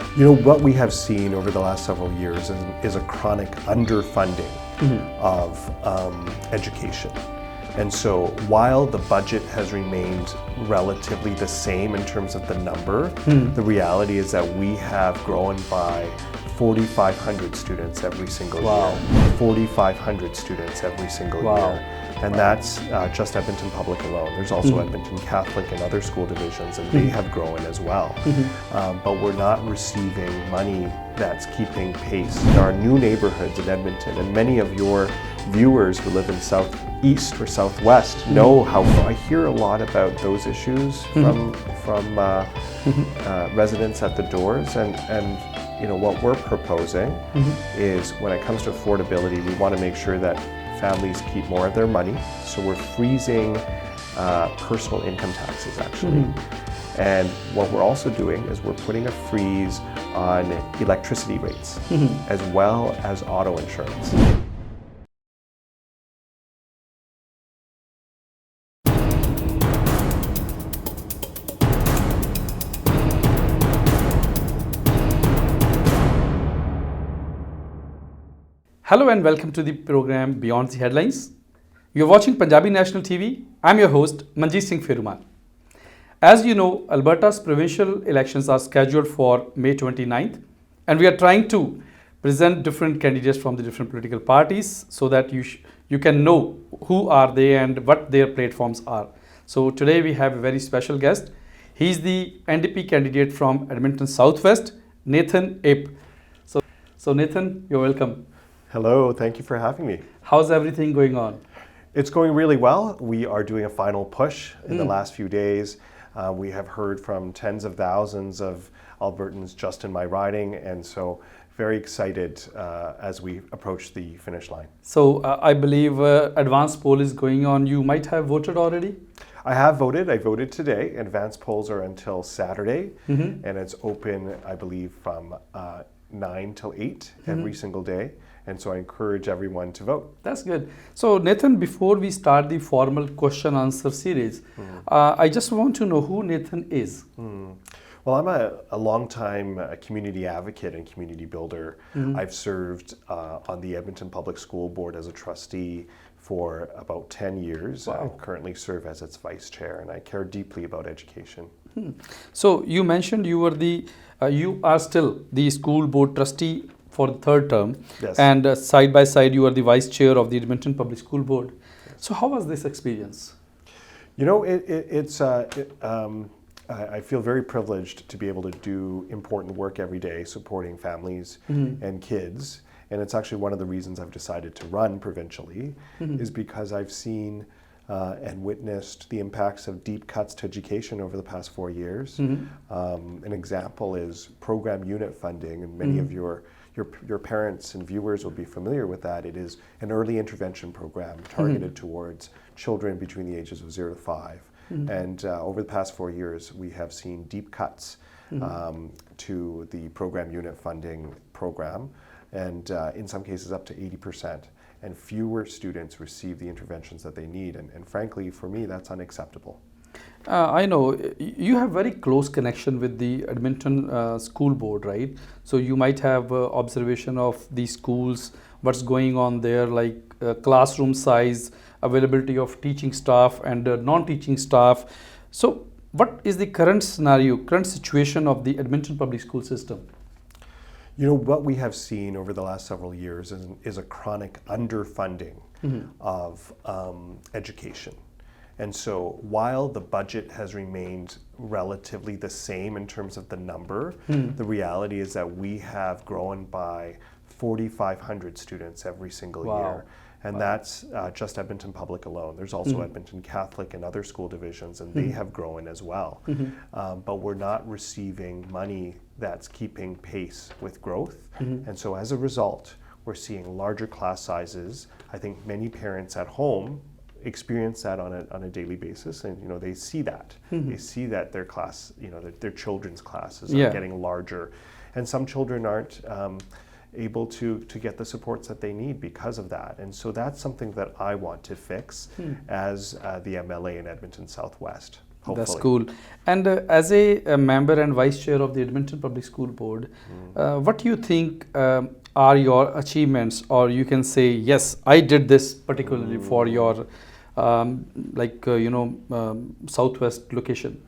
What we have seen over the last several years is a chronic underfunding of education. And so while the budget has remained relatively the same in terms of the number, the reality is that we have grown by 4,500 students every single year. 4,500 students every single year. And that's just Edmonton Public alone. There's also Edmonton Catholic and other school divisions, and they have grown as well. But we're not receiving money that's keeping pace. There are new neighborhoods in Edmonton, and many of your viewers who live in Southeast or Southwest know how I hear a lot about those issues from residents at the doors. And what we're proposing is, when it comes to affordability, we want to make sure that families keep more of their money. So we're freezing personal income taxes, actually. And what we're also doing is we're putting a freeze on electricity rates, as well as auto insurance. Hello and welcome to the program Beyond the Headlines. You're watching Punjabi National TV. I'm your host, Manjit Singh Pheruman. As you know, Alberta's provincial elections are scheduled for May 29th, and we are trying to present different candidates from the different political parties so that you can know who are they and what their platforms are. So today we have a very special guest. He's the NDP candidate from Edmonton Southwest, Nathan Ape. So Nathan, you're welcome. Hello, thank you for having me. How's everything going on? It's going really well. We are doing a final push in the last few days. We have heard from tens of thousands of Albertans just in my riding, and so very excited as we approach the finish line. So I believe advance poll is going on. You might have voted already? I have voted. I voted today. Advance polls are until Saturday, and it's open, I believe, from 9 till 8 every single day. And so I encourage everyone to vote. That's good. So Nathan, before we start the formal question answer series, I just want to know who Nathan is. Well, I'm a longtime community advocate and community builder. I've served on the Edmonton Public School Board as a trustee for about 10 years. I currently serve as its vice chair, and I care deeply about education. So you mentioned you are still the school board trustee for the third term, yes. And side by side you are the vice chair of the Edmonton Public School Board. Yes. So how was this experience? I feel very privileged to be able to do important work every day supporting families and kids. And it's actually one of the reasons I've decided to run provincially is because I've seen and witnessed the impacts of deep cuts to education over the past 4 years. An example is program unit funding, and many of your parents and viewers will be familiar with that. It is an early intervention program targeted towards children between the ages of 0 to 5. And over the past 4 years, we have seen deep cuts to the program unit funding program, and in some cases up to 80%. And fewer students receive the interventions that they need. And frankly, for me, that's unacceptable. I know you have very close connection with the Edmonton School Board, right? So you might have observation of the schools, what's going on there, like classroom size, availability of teaching staff and non-teaching staff. So what is the current scenario, current situation of the Edmonton public school system? What we have seen over the last several years is a chronic underfunding of education. And so while the budget has remained relatively the same in terms of the number, the reality is that we have grown by 4,500 students every single year. And that's just Edmonton Public alone. There's also Edmonton Catholic and other school divisions, and they have grown as well. But we're not receiving money that's keeping pace with growth. And so as a result, we're seeing larger class sizes. I think many parents at home experience that on a daily basis, and they see that. They see that their class, their children's classes are getting larger. And some children aren't able to get the supports that they need because of that. And so that's something that I want to fix as the MLA in Edmonton Southwest. hopefully. That's cool. And as a member and vice chair of the Edmonton Public School Board, what do you think are your achievements, or you can say, yes, I did this particularly for your Southwest location?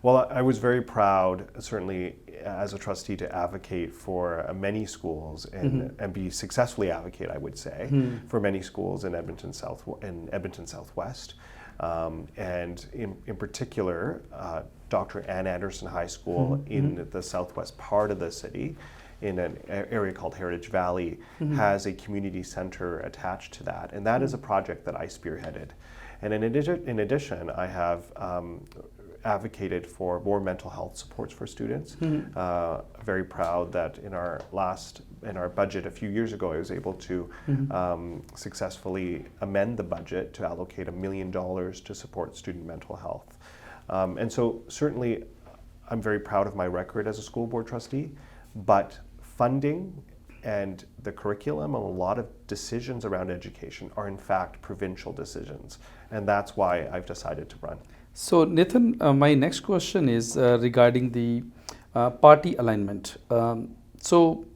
Well, I was very proud, certainly as a trustee, to advocate for many schools and be successfully advocate, I would say, for many schools in Edmonton Southwest. And in particular, Dr. Ann Anderson High School in the southwest part of the city, in an area called Heritage Valley, has a community center attached to that. And that is a project that I spearheaded. And in addition, I have advocated for more mental health supports for students. Very proud that in our budget a few years ago, I was able to successfully amend the budget to allocate $1 million to support student mental health. And so certainly I'm very proud of my record as a school board trustee, but funding and the curriculum and a lot of decisions around education are in fact provincial decisions. And that's why I've decided to run. So Nathan, my next question is regarding the party alignment. So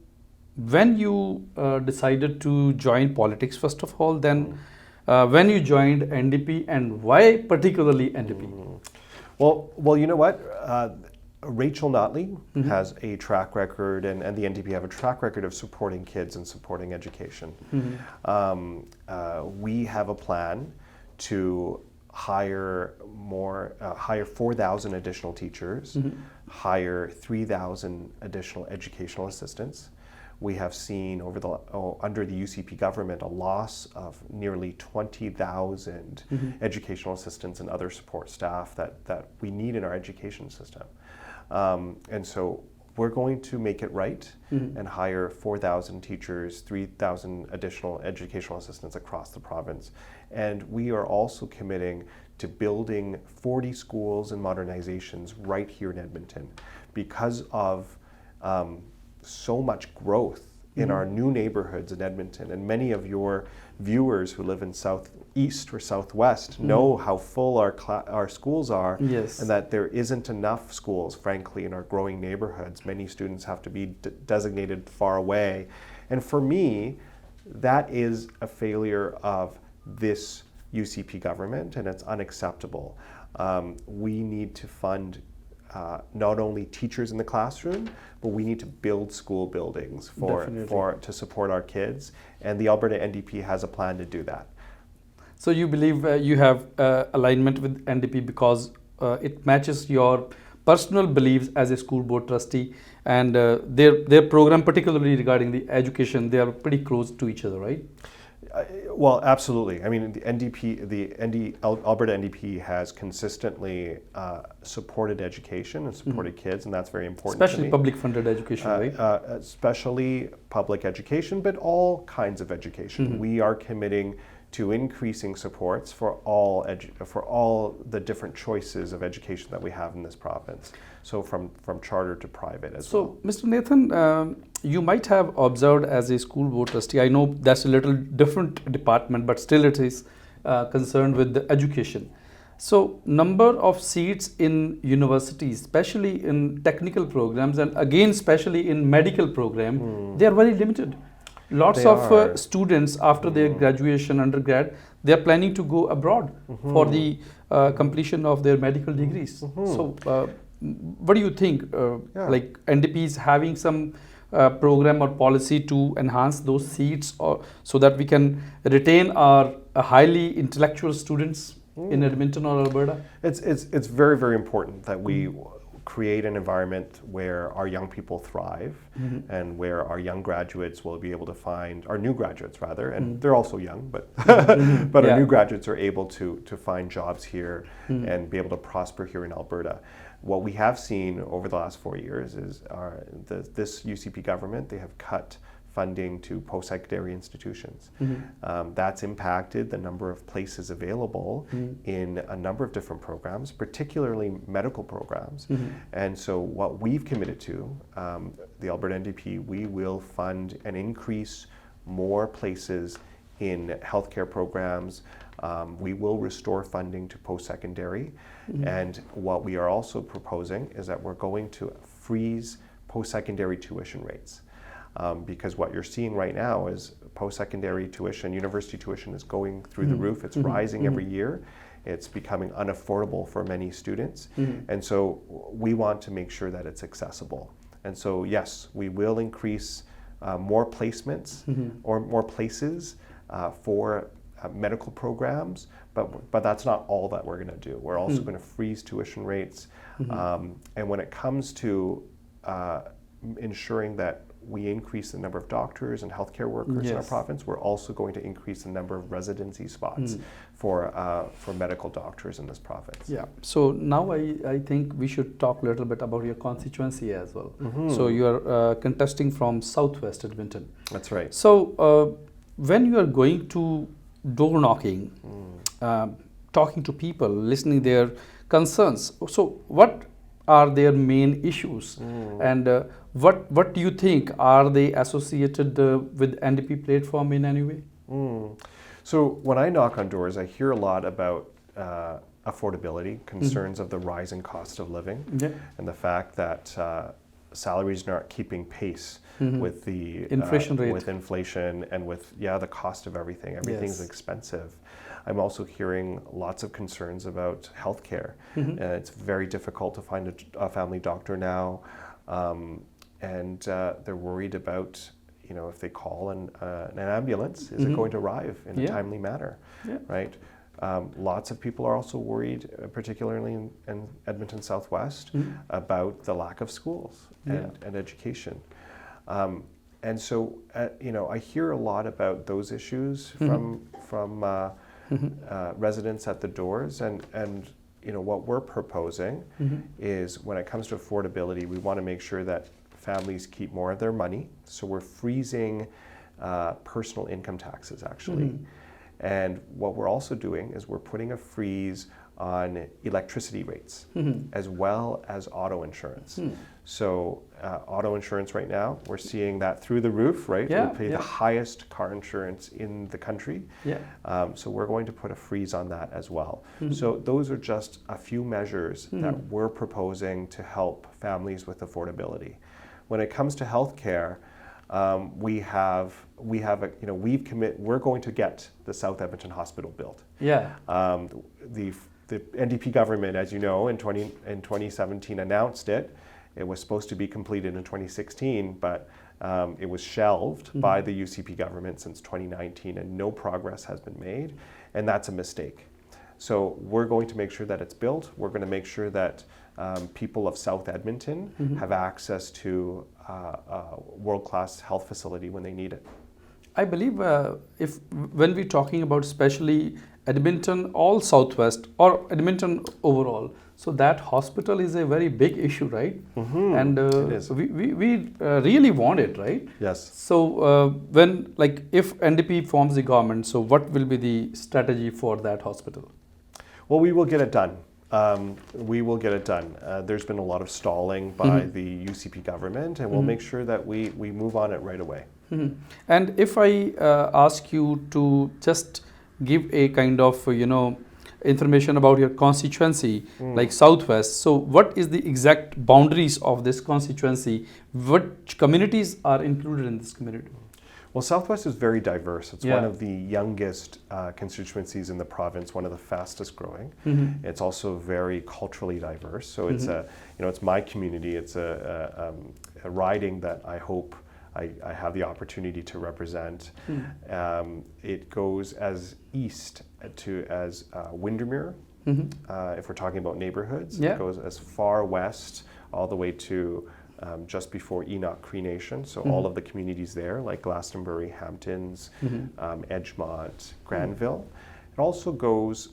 when you decided to join politics, first of all, then when you joined NDP, and why particularly NDP? Well, you know what? Rachel Notley has a track record, and the NDP have a track record of supporting kids and supporting education. We have a plan to hire 4,000 additional teachers, hire 3,000 additional educational assistants. We have seen under the UCP government a loss of nearly 20,000 educational assistants and other support staff that we need in our education system. And so we're going to make it right and hire 4,000 teachers, 3,000 additional educational assistants across the province. And we are also committing to building 40 schools and modernizations right here in Edmonton because of so much growth in our new neighborhoods in Edmonton. And many of your viewers who live in Southeast or Southwest know how full our schools are, Yes. and that there isn't enough schools, frankly, in our growing neighborhoods. Many students have to be designated far away. And for me, that is a failure of this UCP government, and it's unacceptable. We need to fund not only teachers in the classroom, but we need to build school buildings to support our kids, and the Alberta NDP has a plan to do that. So you believe you have alignment with NDP because it matches your personal beliefs as a school board trustee, and their program, particularly regarding the education, they are pretty close to each other, right? Well, absolutely. I mean, Alberta NDP has consistently supported education and supported kids, and that's very important. Especially public funded education, right? Especially public education, but all kinds of education. We are committing to increasing supports for all the different choices of education that we have in this province. So from charter to private as well. So, Mr. Nathan, you might have observed as a school board trustee, I know that's a little different department, but still it is concerned with the education. So, number of seats in universities, especially in technical programs, and again, especially in medical program, they are very limited. Lots of students after their graduation, undergrad, they are planning to go abroad for the completion of their medical degrees. So, what do you think? Like NDP is having some program or policy to enhance those seats, or so that we can retain our highly intellectual students in Edmonton or Alberta? It's very, very important that we create an environment where our young people thrive and where our young graduates will be able to find, our new graduates rather, and they're also young, but but our new graduates are able to find jobs here and be able to prosper here in Alberta. What we have seen over the last 4 years is this UCP government, they have cut funding to post-secondary institutions. That's impacted the number of places available in a number of different programs, particularly medical programs. And so what we've committed to, the Alberta NDP, we will fund and increase more places in healthcare programs. We will restore funding to post-secondary. And what we are also proposing is that we're going to freeze post-secondary tuition rates. Because what you're seeing right now is post-secondary tuition, university tuition is going through the roof. It's rising every year. It's becoming unaffordable for many students. And so we want to make sure that it's accessible. And so yes, we will increase more placements or more places for medical programs, but that's not all that we're going to do. We're also going to freeze tuition rates. And when it comes to ensuring that we increase the number of doctors and healthcare workers in our province, we're also going to increase the number of residency spots for medical doctors in this province. Yeah. So now I think we should talk a little bit about your constituency as well. So you are contesting from Southwest Edmonton. That's right. So when you are going to door knocking, talking to people, listening their concerns, so what are their main issues, and what do you think, are they associated with NDP platform in any way? So when I knock on doors, I hear a lot about affordability, concerns of the rising cost of living, and the fact that salaries aren't keeping pace with the inflation rate, with inflation, and with the cost of everything. Everything's expensive. I'm also hearing lots of concerns about healthcare. It's very difficult to find a family doctor now, and they're worried about, if they call an ambulance, is it going to arrive in a timely manner, right? Lots of people are also worried, particularly in Edmonton Southwest, about the lack of schools and education. And so, I hear a lot about those issues from residents at the doors, and what we're proposing is, when it comes to affordability, we want to make sure that families keep more of their money. So we're freezing personal income taxes, actually. And what we're also doing is we're putting a freeze on electricity rates, as well as auto insurance. So auto insurance right now, we're seeing that through the roof, right? We pay the highest car insurance in the country. So we're going to put a freeze on that as well. So those are just a few measures that we're proposing to help families with affordability. When it comes to healthcare, we're going to get the South Edmonton Hospital built. The NDP government, as you know, in 2017 announced it. It was supposed to be completed in 2016, but it was shelved by the UCP government since 2019, and no progress has been made, and that's a mistake. So we're going to make sure that it's built. We're going to make sure that people of South Edmonton have access to a world-class health facility when they need it. I believe when we're talking about especially Edmonton, all Southwest, or Edmonton overall, so that hospital is a very big issue, right? And it is. we really want it, right? Yes. So if NDP forms the government, so what will be the strategy for that hospital? Well, we will get it done. We will get it done. There's been a lot of stalling by the UCP government, and we'll make sure that we move on it right away. And if I ask you to just give a kind of, information about your constituency, like Southwest, so what is the exact boundaries of this constituency? What communities are included in this community? Well, Southwest is very diverse. It's one of the youngest constituencies in the province, one of the fastest growing. It's also very culturally diverse. So it's it's my community. It's a riding that I hope I have the opportunity to represent. It goes as east as Windermere, if we're talking about neighborhoods. It goes as far west all the way to just before Enoch Cree Nation, so all of the communities there, like Glastonbury, Hamptons, Edgemont, Granville. It also goes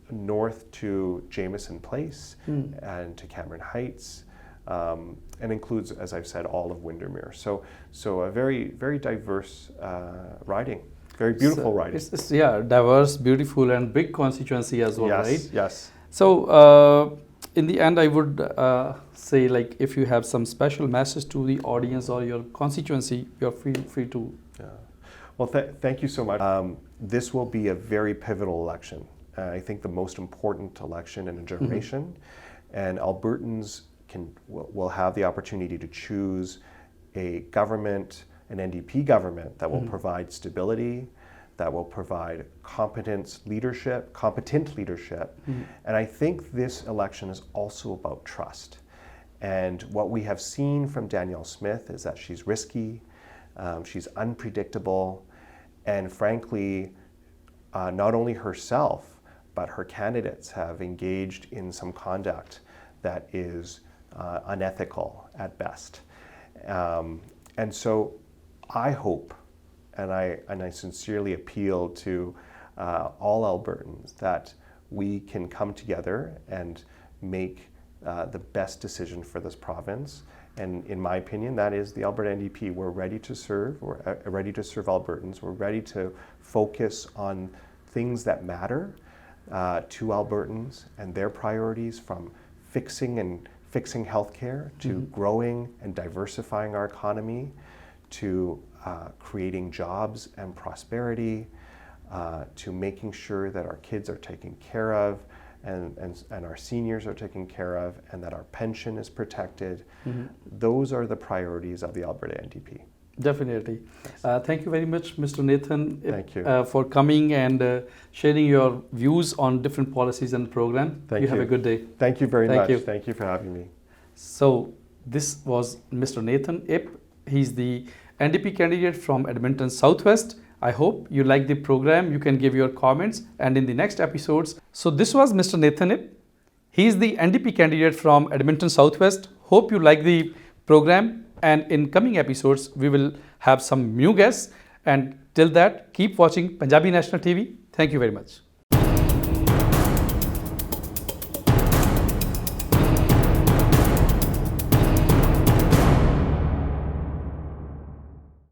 north to Jameson Place and to Cameron Heights, and includes, as I've said, all of Windermere. So a very, very diverse riding, very beautiful riding. It's diverse, beautiful, and big constituency as well, right? Yes. So in the end, I would say, if you have some special message to the audience or your constituency, you're free to. Well, thank you so much. This will be a very pivotal election. I think the most important election in a generation, and Albertans will have the opportunity to choose a government, an NDP government that will provide stability, that will provide competent leadership. And I think this election is also about trust. And what we have seen from Danielle Smith is that she's risky, she's unpredictable, and frankly, not only herself, but her candidates have engaged in some conduct that is unethical at best. And so I hope, and I sincerely appeal to all Albertans that we can come together and make the best decision for this province. And in my opinion, that is the Alberta NDP. We're ready to serve. We're ready to serve Albertans. We're ready to focus on things that matter to Albertans and their priorities, from fixing healthcare to growing and diversifying our economy, to creating jobs and prosperity, to making sure that our kids are taken care of, and our seniors are taken care of, and that our pension is protected. Those are the priorities of the Alberta NDP. Definitely. Thank you very much, Mr. Nathan, Thank you. For coming and sharing your views on different policies and program. Thank you. Have a good day. Thank you very much. You. Thank you for having me. So this was Mr. Nathan Ip. He's the NDP candidate from Edmonton Southwest. I hope you like the program. You can give your comments and in the next episodes. So this was Mr. Nathan Ip. He is the NDP candidate from Edmonton Southwest. Hope you like the program, and in coming episodes we will have some new guests. And till that, keep watching Punjabi National TV. Thank you very much.